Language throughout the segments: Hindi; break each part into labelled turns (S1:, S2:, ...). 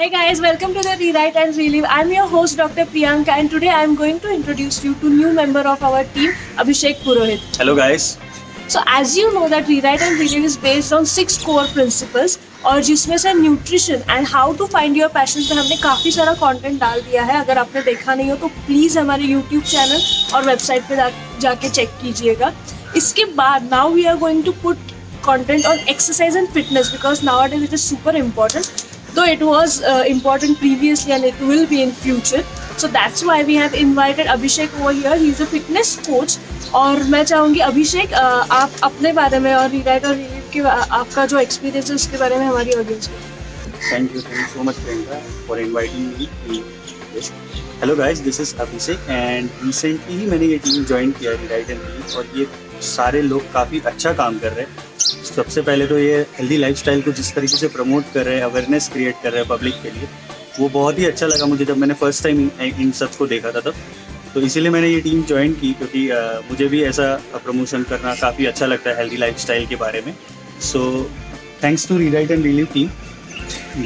S1: Hey guys, welcome to the Rewrite and Relive. I'm your host Dr. Priyanka and today I'm going to introduce you to new member of our team, Abhishek Purohit.
S2: Hello guys.
S1: So as you know that Rewrite and Relive is based on 6 core principles और जिसमें से nutrition and how to find your passion पे हमने काफ़ी सारा कंटेंट डाल दिया है. अगर आपने देखा नहीं हो तो प्लीज़ हमारे यूट्यूब चैनल और वेबसाइट पे जाके चेक कीजिएगा. इसके बाद now we are going to put content on exercise and fitness because nowadays it is super important, though it was important previously and it will be in future. So that's why we have invited Abhishek over here. He is a fitness coach और मैं चाहूँगी अभिषेक आप अपने बारे में और रीराइट और रिलीव के आपका जो एक्सपीरियंस है उसके बारे में हमारी ऑडियंस को.
S2: Thank you so much Priyanka for inviting me. Hello guys, this is Abhishek and recently ही मैंने ये टीम ज्वाइन किया रीराइट एंड रिलीव और ये सारे लोग काफ़ी अच्छा काम कर रहे हैं. सबसे पहले तो ये हेल्दी लाइफस्टाइल को जिस तरीके से प्रमोट कर रहे हैं, अवेयरनेस क्रिएट कर रहे हैं पब्लिक के लिए, वो बहुत ही अच्छा लगा मुझे जब मैंने फर्स्ट टाइम इन सब को देखा था तब. तो इसीलिए मैंने ये टीम ज्वाइन की क्योंकि मुझे भी ऐसा प्रमोशन करना काफ़ी अच्छा लगता है हेल्दी लाइफस्टाइल के बारे में. So thanks to rewrite and relieve team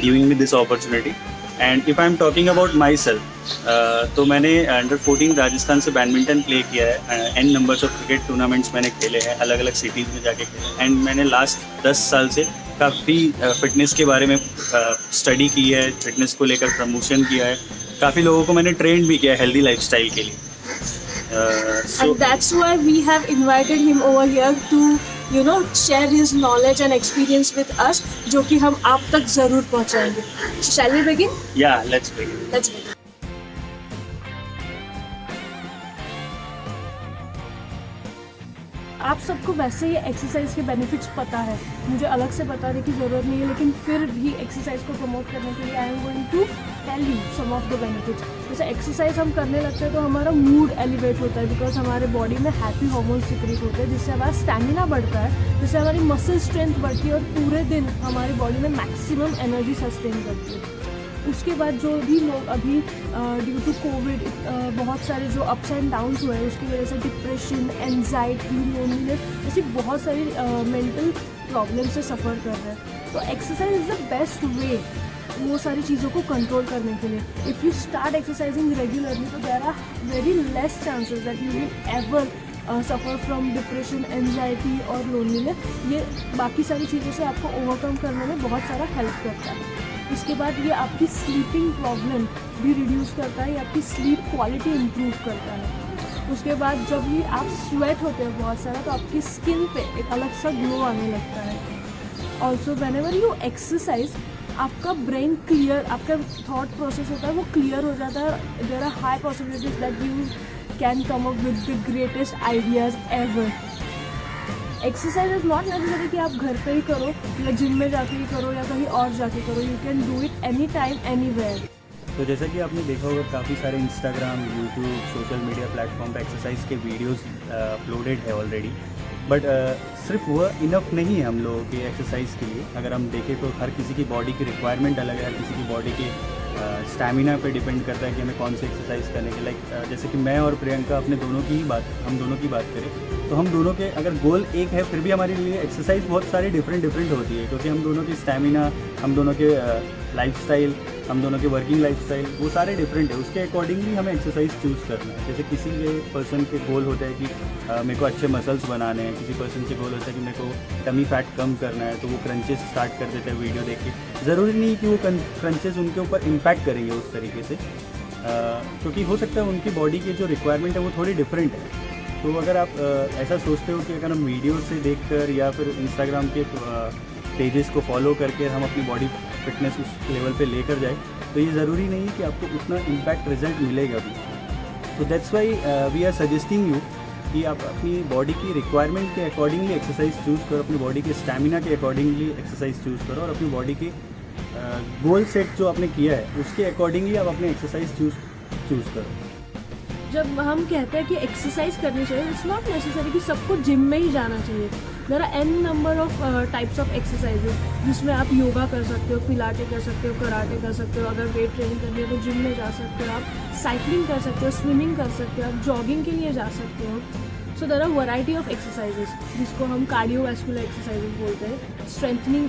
S2: giving me this opportunity. And if I am talking about myself, तो मैंने अंडर 14 राजस्थान से बैडमिंटन प्ले किया है. An numbers of cricket tournaments मैंने खेले हैं, अलग अलग सिटीज़ में जाके खेले. एंड मैंने लास्ट 10 साल से काफ़ी फिटनेस के बारे में स्टडी की है, फिटनेस को लेकर प्रमोशन किया है, काफ़ी लोगों को मैंने ट्रेन भी किया है हेल्दी लाइफस्टाइल के लिए.
S1: And that's why we have invited him over here to share his knowledge and experience with us, जो कि हम आप तक ज़रूर पहुंचाएंगे. So shall we begin?
S2: Yeah, let's begin.
S1: Let's begin. आप सबको वैसे ये एक्सरसाइज के बेनिफिट्स पता है, मुझे अलग से बताने की ज़रूरत नहीं है, लेकिन फिर भी एक्सरसाइज को प्रमोट करने के लिए I am going to tell you some of the benefits. जैसे एक्सरसाइज हम करने लगते हैं तो हमारा मूड एलिवेट होता है बिकॉज हमारे बॉडी में हैप्पी हार्मोन सिक्रेट होते हैं जिससे हमारा स्टैमिना बढ़ता है, जिससे हमारी मसल स्ट्रेंथ बढ़ती है और पूरे दिन हमारी बॉडी में मैक्सिमम एनर्जी सस्टेन करती है. उसके बाद जो भी लोग अभी ड्यू टू कोविड बहुत सारे जो अप्स एंड डाउन्स हुए हैं उसकी वजह से डिप्रेशन, एंजाइटी, लोनलीनेस ऐसी बहुत सारी मेंटल प्रॉब्लम से सफ़र कर रहे हैं. तो exercise is the best way वो सारी चीज़ों को कंट्रोल करने के लिए. If you start exercising regularly तो there are very less chances that you will ever suffer from depression, anxiety और लोनलीनेस. ये बाकी सारी चीज़ों से आपको ओवरकम करने में बहुत सारा हेल्प करता है. इसके बाद ये आपकी स्लीपिंग प्रॉब्लम भी रिड्यूस करता है, ये आपकी स्लीप क्वालिटी इम्प्रूव करता है. उसके बाद जब भी आप स्वेट होते हैं बहुत सारा तो आपकी स्किन पे एक अलग सा ग्लो आने लगता है. ऑल्सो व्हेनेवर यू एक्सरसाइज आपका ब्रेन क्लियर, आपका थॉट प्रोसेस होता है वो क्लियर हो जाता है. There are high possibilities that you can come up with the greatest ideas ever. Exercise is not necessary कि आप घर पे ही करो या जिम में जाके ही करो या कहीं और जाके करो. You can do it any time anywhere.
S2: तो जैसा कि आपने देखा होगा काफ़ी सारे Instagram, YouTube, social media platform पे एक्सरसाइज के वीडियोस अपलोडेड है ऑलरेडी. बट सिर्फ वो इनफ नहीं है हम लोगों के एक्सरसाइज के लिए. अगर हम देखें तो हर किसी की बॉडी की रिक्वायरमेंट अलग है, हर किसी की बॉडी के स्टैमिना पे डिपेंड करता है कि हमें कौन सी एक्सरसाइज करने के. लाइक जैसे कि मैं और प्रियंका हम दोनों की बात करें तो हम दोनों के अगर गोल एक है फिर भी हमारे लिए एक्सरसाइज बहुत सारी डिफरेंट होती है क्योंकि हम दोनों की स्टैमिना, हम दोनों के लाइफस्टाइल, हम दोनों के वर्किंग लाइफस्टाइल वो सारे डिफरेंट है. उसके अकॉर्डिंगली हमें एक्सरसाइज चूज़ करना है. जैसे किसी के पर्सन के गोल होता है कि मेरे को अच्छे मसल्स बनाने हैं, किसी पर्सन के गोल होता है कि मेरे को टमी फैट कम करना है, तो वो क्रंचेस स्टार्ट कर देते हैं वीडियो देख के. ज़रूरी नहीं कि वो क्रंचेस उनके ऊपर इम्पैक्ट करेंगे उस तरीके से, क्योंकि हो सकता है उनकी बॉडी की जो रिक्वायरमेंट है वो थोड़ी डिफरेंट है. तो अगर आप ऐसा सोचते हो कि अगर हम वीडियो से देखकर या फिर इंस्टाग्राम के पेजेस को फॉलो करके हम अपनी बॉडी फिटनेस उस लेवल पे लेकर जाए तो ये ज़रूरी नहीं कि आपको उतना इम्पैक्ट रिजल्ट मिलेगा भी. तो that's why we are suggesting you कि आप अपनी बॉडी की रिक्वायरमेंट के अकॉर्डिंगली एक्सरसाइज चूज़ करो, अपनी बॉडी के स्टैमिना के अकॉर्डिंगली एक्सरसाइज चूज़ करो और अपनी बॉडी के गोल सेट जो आपने किया है उसके अकॉर्डिंगली आप अपने एक्सरसाइज चूज़ करो.
S1: जब हम कहते हैं कि एक्सरसाइज करनी चाहिए, इट्स नॉट नेसेसरी कि सबको जिम में ही जाना चाहिए. There are an number of types of exercises जिसमें आप योगा कर सकते हो, पिलाटे कर सकते हो, कराटे कर सकते हो. अगर वेट ट्रेनिंग करनी है तो जिम में जा सकते हो. आप साइकिलिंग कर सकते हो, स्विमिंग कर सकते हो, आप जॉगिंग के लिए जा सकते हो. So there are variety of exercises जिसको हम कार्डियोवैस्कुलर एक्सरसाइजेस बोलते हैं, स्ट्रेंथनिंग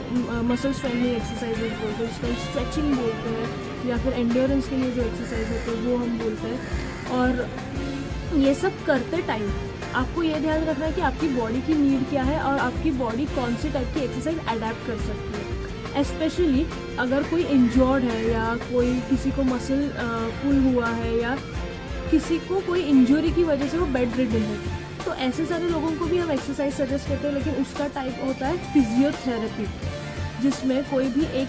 S1: मसल स्ट्रेंथनिंग एक्सरसाइजेस बोलते हैं, उसको स्ट्रेचिंग बोलते हैं, या फिर एंड्योरेंस के लिए जो एक्सरसाइज होते हैं वो हम बोलते हैं। और ये सब करते टाइम आपको ये ध्यान रखना है कि आपकी बॉडी की नीड क्या है और आपकी बॉडी कौन सी टाइप की एक्सरसाइज अडेप्ट कर सकती है। स्पेशली अगर कोई इंजर्ड है या कोई किसी को मसल पुल हुआ है या किसी को कोई इंजरी की वजह से वो बेड रिडन है, तो ऐसे सारे लोगों को भी हम एक्सरसाइज सजेस्ट करते हैं, लेकिन उसका टाइप होता है फिजियोथेरेपी, जिसमें कोई भी एक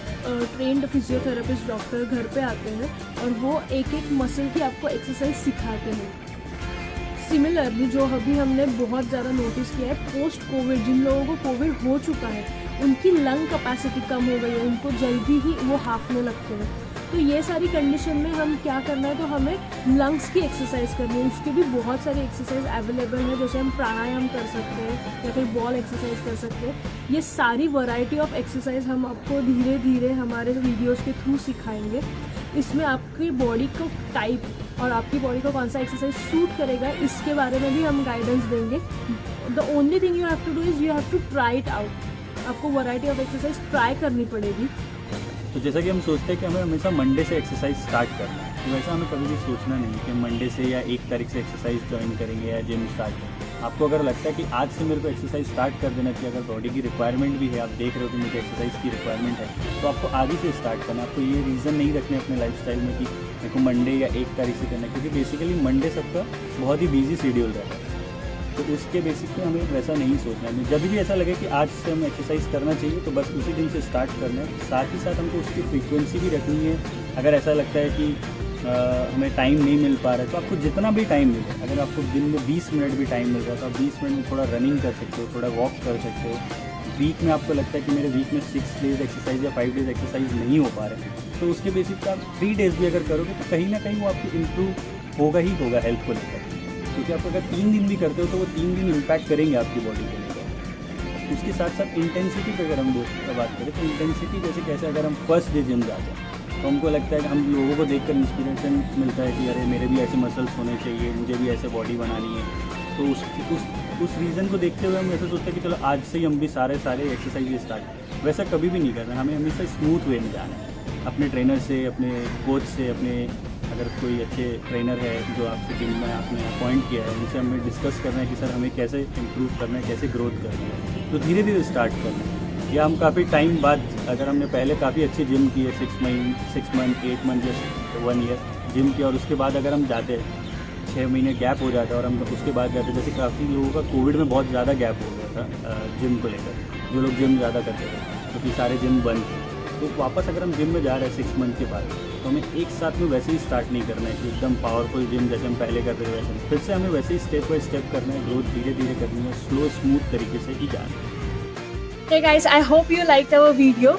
S1: ट्रेंड फिजियोथेरेपिस्ट डॉक्टर घर पे आते हैं और वो एक एक मसल की आपको एक्सरसाइज सिखाते हैं। सिमिलरली जो अभी हमने बहुत ज़्यादा नोटिस किया है पोस्ट कोविड, जिन लोगों को कोविड हो चुका है उनकी लंग कैपेसिटी कम हो गई है, उनको जल्दी ही वो हाफने लगते हैं। तो ये सारी कंडीशन में हम क्या करना है, तो हमें लंग्स की एक्सरसाइज करनी है। उसके भी बहुत सारी एक्सरसाइज अवेलेबल है, जैसे हम प्राणायाम कर सकते हैं या फिर बॉल एक्सरसाइज कर सकते हैं। ये सारी वैरायटी ऑफ एक्सरसाइज हम आपको धीरे धीरे हमारे वीडियोज़ के थ्रू सिखाएंगे। इसमें आपकी बॉडी को टाइप और आपकी बॉडी को कौन सा एक्सरसाइज सूट करेगा इसके बारे में भी हम गाइडेंस देंगे। The only thing you have to do is you have to try it out. आपको वैरायटी ऑफ एक्सरसाइज ट्राई करनी पड़ेगी।
S2: तो जैसा कि हम सोचते हैं कि हमें हमेशा मंडे से एक्सरसाइज स्टार्ट करना है, तो वैसा हमें कभी भी सोचना नहीं कि मंडे से या 1 तारीख से एक्सरसाइज ज्वाइन करेंगे या जिम स्टार्ट करेंगे। आपको अगर लगता है कि आज से मेरे को एक्सरसाइज स्टार्ट कर देना चाहिए, अगर बॉडी की रिक्वायरमेंट भी है, आप देख रहे हो कि मुझे एक्सरसाइज की रिक्वायरमेंट है, तो आपको आगे से स्टार्ट करना है। आपको ये रीज़न नहीं रखने अपने लाइफस्टाइल में कि मेरे को मंडे या 1 तारीख से करना है, क्योंकि बेसिकली मंडे सबका बहुत ही बिजी शेड्यूल रहता है। तो उसके बेसिक पे हमें वैसा नहीं सोचना है। जब भी ऐसा लगे कि आज से हमें एक्सरसाइज करना चाहिए तो बस उसी दिन से स्टार्ट करना है। साथ ही साथ हमको उसकी फ्रीक्वेंसी भी रखनी है। अगर ऐसा लगता है कि हमें टाइम नहीं मिल पा रहा है, तो आपको जितना भी टाइम मिले, अगर आपको दिन में 20 मिनट भी टाइम मिल रहा है तो आप 20 मिनट में थोड़ा रनिंग कर सकते हो, थोड़ा वॉक कर सकते हो। वीक में आपको लगता है कि मेरे वीक में 6 डेज़ एक्सरसाइज या 5 डेज़ एक्सरसाइज नहीं हो पा रहे हैं, तो उसके बेसिस पर आप 3 डेज़ भी अगर करोगे तो कहीं ना कहीं वो आपको इम्प्रूव होगा ही होगा हेल्थ को लेकर। क्योंकि आप अगर 3 दिन भी करते हो तो वो 3 दिन इम्पैक्ट करेंगे आपकी बॉडी को लेकर। उसके साथ साथ इंटेंसिटी पर अगर हम बात करें तो इंटेंसिटी जैसे कैसे, अगर हम फर्स्ट डे जिम जाते हैं तो हमको लगता है कि हम लोगों को देखकर इंस्पिरेशन मिलता है कि अरे मेरे भी ऐसे मसल्स होने चाहिए, मुझे भी ऐसे बॉडी बनानी है। तो उस रीज़न को देखते हुए हम ऐसा सोचते हैं कि चलो आज से ही हम भी सारे एक्सरसाइज स्टार्ट। वैसा कभी भी नहीं करना, हमें हमेशा स्मूथ वे में जाना है। अपने ट्रेनर से, अपने कोच से, अपने अगर कोई अच्छे ट्रेनर है जो आपके जिम में आपने अपॉइंट किया है, उनसे हमें डिस्कस करना है कि सर हमें कैसे इम्प्रूव करना है, कैसे ग्रोथ करना है। तो धीरे धीरे स्टार्ट करना है। या हम काफ़ी टाइम बाद, अगर हमने पहले काफ़ी अच्छी जिम की है 6 मंथ 8 मंथ या 1 ईयर जिम की, और उसके बाद अगर हम जाते हैं 6 महीने गैप हो जाता है और हम उसके बाद जाते, जैसे काफ़ी लोगों का कोविड में बहुत ज़्यादा गैप हो गया था जिम को लेकर, जो लोग जिम ज़्यादा करते थे क्योंकि सारे जिम बंद थे। तो वापस अगर हम जिम में जा रहे हैं 6 मंथ के बाद, तो हमें एक साथ में वैसे ही स्टार्ट नहीं करना है कि एकदम पावरफुल जिम जैसे हम पहले करते थे वैसे। फिर से हमें वैसे ही स्टेप बाय स्टेप करना है, ग्रोथ धीरे धीरे करनी है, स्लो स्मूथ तरीके से ही जाना है।
S1: Hey guys, I hope you liked our video।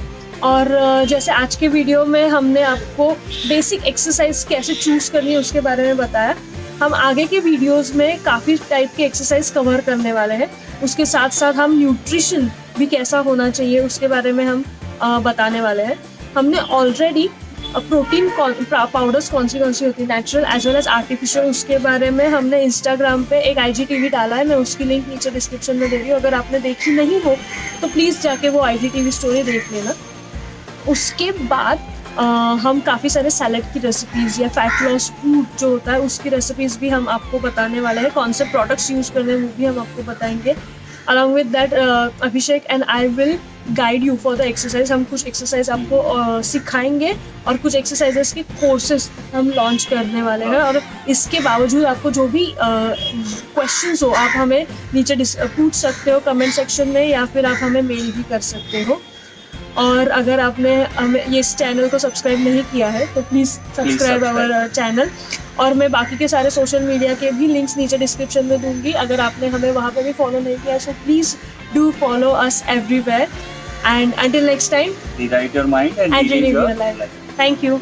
S1: और जैसे आज के वीडियो में हमने आपको बेसिक एक्सरसाइज कैसे चूज़ करनी है उसके बारे में बताया। हम आगे के वीडियोस में काफ़ी टाइप के एक्सरसाइज कवर करने वाले हैं। उसके साथ साथ हम न्यूट्रिशन भी कैसा होना चाहिए उसके बारे में हम बताने वाले हैं। हमने ऑलरेडी प्रोटीन पाउडर्स कौन सी होती है, natural as well as artificial, उसके बारे में हमने इंस्टाग्राम पे एक IGTV डाला है। मैं उसकी लिंक नीचे डिस्क्रिप्शन में दे रही हूँ। अगर आपने देखी नहीं हो तो प्लीज़ जाके वो IGTV स्टोरी देख लेना। उसके बाद हम काफ़ी सारे सैलेड की रेसिपीज़ या फैट लॉस फूड जो होता है उसकी रेसिपीज़ भी हम आपको बताने वाले हैं। कौन से प्रोडक्ट्स यूज़ करने हैं वो भी हम आपको बताएंगे। Along with that Abhishek and I will guide you for the exercise. हम कुछ एक्सरसाइज आपको सिखाएंगे और कुछ एक्सरसाइजेस के कोर्सेज हम लॉन्च करने वाले हैं। और इसके बावजूद आपको जो भी क्वेश्चंस हो आप हमें नीचे पूछ सकते हो कमेंट सेक्शन में, या फिर आप हमें मेल भी कर सकते हो। और अगर आपने हमें ये इस चैनल को सब्सक्राइब नहीं किया है तो प्लीज़ सब्सक्राइब आवर चैनल। और मैं बाकी के सारे सोशल मीडिया के भी लिंक्स नीचे डिस्क्रिप्शन में दूंगी। अगर आपने हमें वहाँ पे भी फॉलो नहीं किया so please do follow us everywhere. And until next time,
S2: Rewrite your mind and
S1: and
S2: relive
S1: relive
S2: your
S1: your life.
S2: life.
S1: Thank you.